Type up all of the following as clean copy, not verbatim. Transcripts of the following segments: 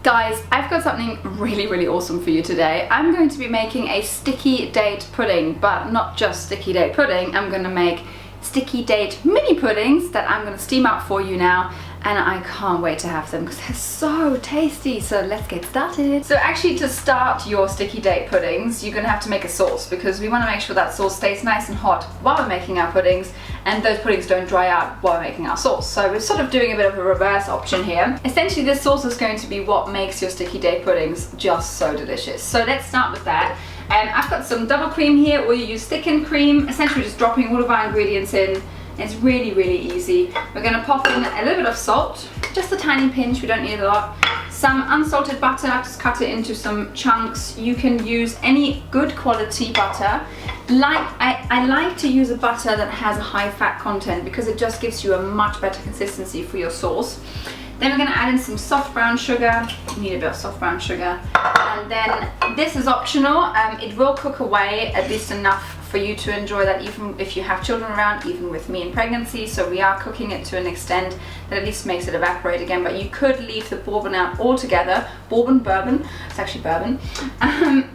Guys, I've got something really awesome for you today. I'm going to be making a sticky date pudding, but not just sticky date pudding. I'm going to make sticky date mini puddings that I'm going to steam up for you now, and I can't wait to have them because they're so tasty. So let's get started. So actually, to start your sticky date puddings, you're going to have to make a sauce because we want to make sure that sauce stays nice and hot while we're making our puddings, and those puddings don't dry out while we're making our sauce. So we're sort of doing a bit of a reverse option here. Essentially, this sauce is going to be what makes your sticky date puddings just so delicious. So let's start with that. I've got some double cream here, or you use thickened cream. Essentially just dropping all of our ingredients in. It's really easy. We're going to pop in a little bit of salt, just a tiny pinch, we don't need a lot. Some unsalted butter, I've just cut it into some chunks. You can use any good quality butter. I like to use a butter that has a high fat content because it just gives you a much better consistency for your sauce. Then we're going to add in some soft brown sugar. You need a bit of soft brown sugar. And then this is optional. It will cook away at least enough for you to enjoy that, even if you have children around, even with me in pregnancy. So we are cooking it to an extent that at least makes it evaporate again, but you could leave the bourbon out altogether. Bourbon, it's actually bourbon.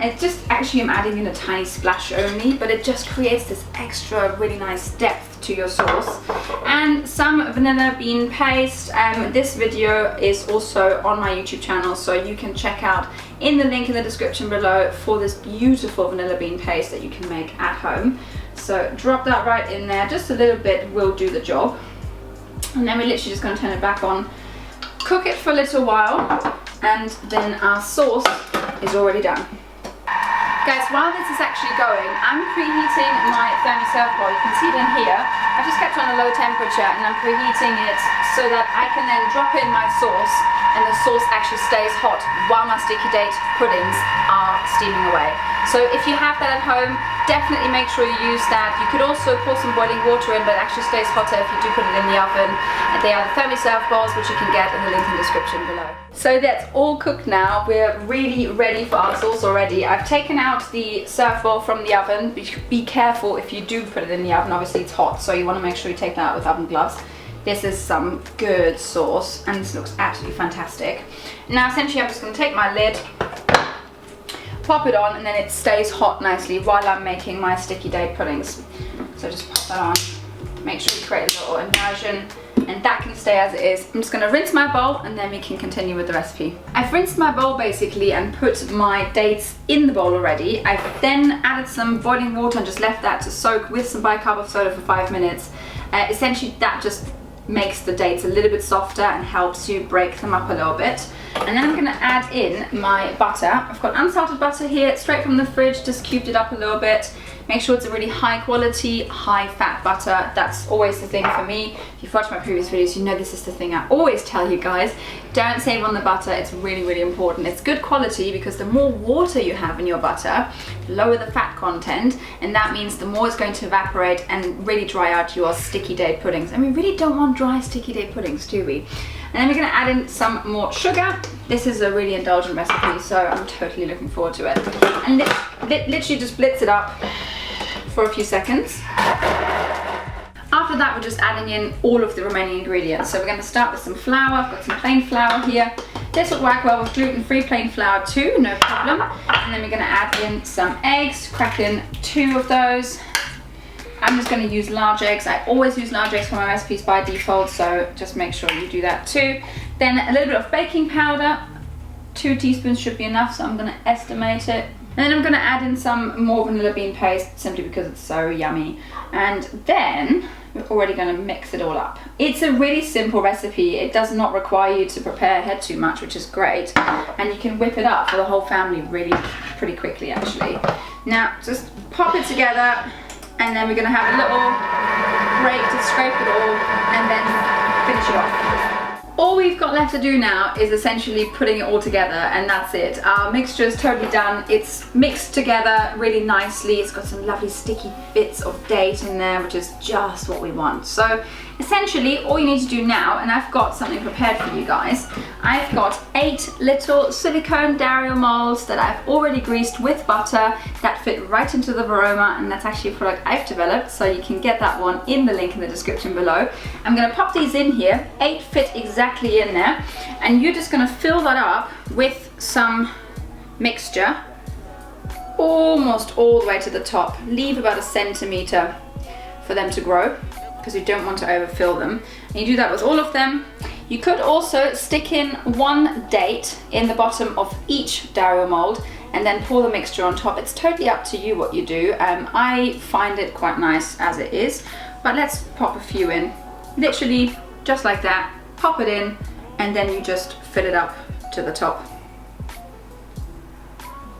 It's just, actually I'm adding in a tiny splash only, but it just creates this extra really nice depth to your sauce. And some vanilla bean paste. This video is also on my YouTube channel, so you can check out in the link in the description below for this beautiful vanilla bean paste that you can make at home. So drop that right in there, just a little bit will do the job. And then we're literally just going to turn it back on, cook it for a little while, and then our sauce is already done. Guys, while this is actually going, I'm preheating my Thermi Servebowl. You can see it in here. I've just kept it on a low temperature and I'm preheating it so that I can then drop in my sauce and the sauce actually stays hot while my sticky date puddings are steaming away. So if you have that at home, definitely make sure you use that. You could also pour some boiling water in, but it actually stays hotter if you do put it in the oven. And they are the Thermi Servebowls, which you can get in the link in the description below. So that's all cooked now. We're really ready for our sauce already. I've taken out the serve bowl from the oven. Be careful if you do put it in the oven. Obviously it's hot, so you want to make sure you take that out with oven gloves. This is some good sauce, and this looks absolutely fantastic. Now essentially I'm just going to take my lid, pop it on, and then it stays hot nicely while I'm making my sticky date puddings. So just pop that on, make sure you create a little immersion, and that can stay as it is. I'm just going to rinse my bowl and then we can continue with the recipe. I've rinsed my bowl basically and put my dates in the bowl already. I've then added some boiling water and just left that to soak with some bicarb of soda for 5 minutes. Essentially that just makes the dates a little bit softer and helps you break them up a little bit. And then I'm going to add in my butter. I've got unsalted butter here, straight from the fridge, just cubed it up a little bit. Make sure it's a really high quality, high fat butter. That's always the thing for me. If you've watched my previous videos, you know this is the thing I always tell you guys. Don't save on the butter, it's really important. It's good quality because the more water you have in your butter, the lower the fat content, and that means the more it's going to evaporate and really dry out your sticky date puddings. And we really don't want dry sticky date puddings, do we? And then we're going to add in some more sugar. This is a really indulgent recipe, so I'm totally looking forward to it. And literally just blitz it up for a few seconds. After that, we're just adding in all of the remaining ingredients. So we're going to start with some flour. I've got some plain flour here. This will work well with gluten-free plain flour too, no problem. And then we're going to add in some eggs, crack in 2 of those. I'm just going to use large eggs. I always use large eggs for my recipes by default, so just make sure you do that too. Then a little bit of baking powder. 2 teaspoons should be enough, so I'm going to estimate it. And then I'm going to add in some more vanilla bean paste simply because it's so yummy. And then we're already going to mix it all up. It's a really simple recipe. It does not require you to prepare ahead too much, which is great. And you can whip it up for the whole family pretty quickly actually. Now just pop it together, and then we're going to have a little break to scrape it all and then finish it off. All we've got left to do now is essentially putting it all together, and that's it. Our mixture is totally done. It's mixed together really nicely. It's got some lovely sticky bits of date in there, which is just what we want. So Essentially, all you need to do now, and I've got something prepared for you guys. I've got 8 little silicone Dario molds that I've already greased with butter that fit right into the Varoma, and that's actually a product I've developed, so you can get that one in the link in the description below. I'm gonna pop these in here, 8 fit exactly in there, and you're just gonna fill that up with some mixture almost all the way to the top. Leave about 1 centimeter for them to grow, because you don't want to overfill them. And you do that with all of them. You could also stick in 1 date in the bottom of each Dario mold and then pour the mixture on top. It's totally up to you what you do. I find it quite nice as it is, but let's pop a few in. Literally just like that, pop it in, and then you just fill it up to the top.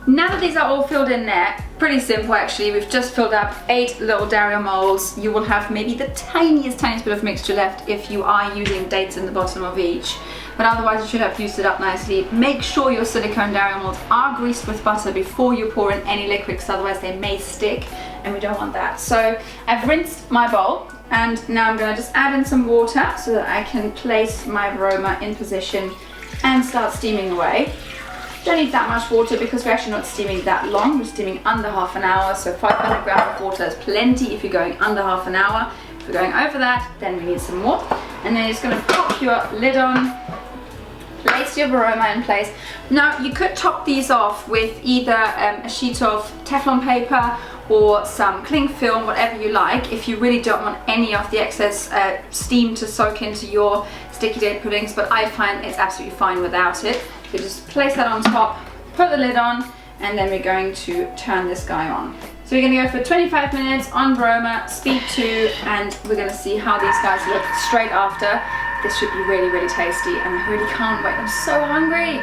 Now that these are all filled in there, pretty simple actually, we've just filled up 8 little Dario molds. You will have maybe the tiniest bit of mixture left if you are using dates in the bottom of each, but otherwise you should have used it up nicely. Make sure your silicone Dario molds are greased with butter before you pour in any liquid, because otherwise they may stick and we don't want that. So I've rinsed my bowl, and now I'm going to just add in some water so that I can place my Varoma in position and start steaming away. Don't need that much water because we're actually not steaming that long. We're steaming under half an hour, so 500 grams of water is plenty if you're going under half an hour. If you're going over that, then we need some more. And then you're just going to pop your lid on, place your Varoma in place. Now you could top these off with either a sheet of Teflon paper or some cling film, whatever you like, if you really don't want any of the excess steam to soak into your sticky date puddings, but I find it's absolutely fine without it. So just place that on top, put the lid on, and then we're going to turn this guy on. So we're going to go for 25 minutes on Varoma, speed 2, and we're going to see how these guys look straight after. This should be really, really tasty, and I really can't wait. I'm so hungry.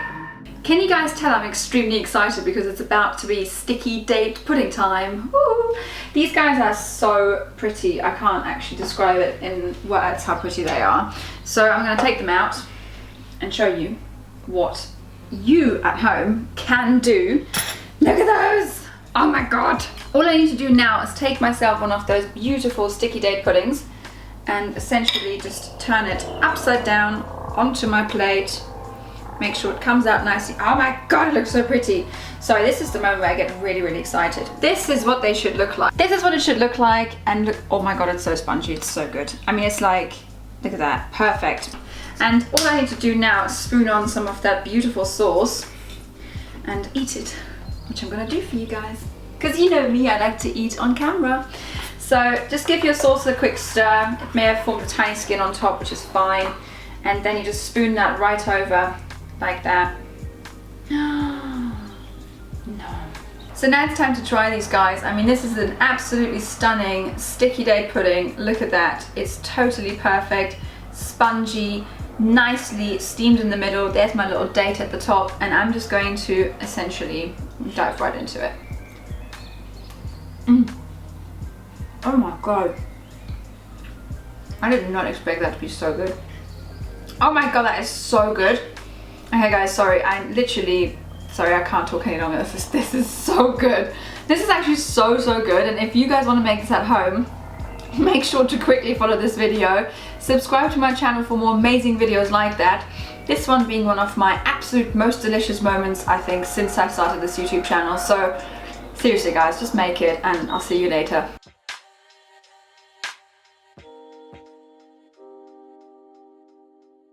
Can you guys tell I'm extremely excited because it's about to be sticky date pudding time. Woo! These guys are so pretty. I can't actually describe it in words how pretty they are. So I'm going to take them out and show you what you at home can do. Look at those! Oh my god! All I need to do now is take myself one of those beautiful sticky date puddings and essentially just turn it upside down onto my plate. Make sure it comes out nicely. Oh my god, it looks so pretty. Sorry, this is the moment where I get really, really excited. This is what they should look like. This is what it should look like, and look, oh my god, it's so spongy, it's so good. I mean, it's like, look at that, perfect. And all I need to do now is spoon on some of that beautiful sauce and eat it, which I'm gonna do for you guys. Because you know me, I like to eat on camera. So just give your sauce a quick stir. It may have formed a tiny skin on top, which is fine. And then you just spoon that right over like that. No. So now it's time to try these guys. I mean, this is an absolutely stunning sticky date pudding. Look at that. It's totally perfect, spongy, nicely steamed in the middle. There's my little date at the top, and I'm just going to essentially dive right into it. Oh my god, I did not expect that to be so good. Oh my god, that is so good. Okay guys, sorry, I can't talk any longer. This is so good. This is actually so good, and if you guys want to make this at home, make sure to quickly follow this video. Subscribe to my channel for more amazing videos like that. This one being one of my absolute most delicious moments, I think, since I started this YouTube channel. So seriously guys, just make it, and I'll see you later.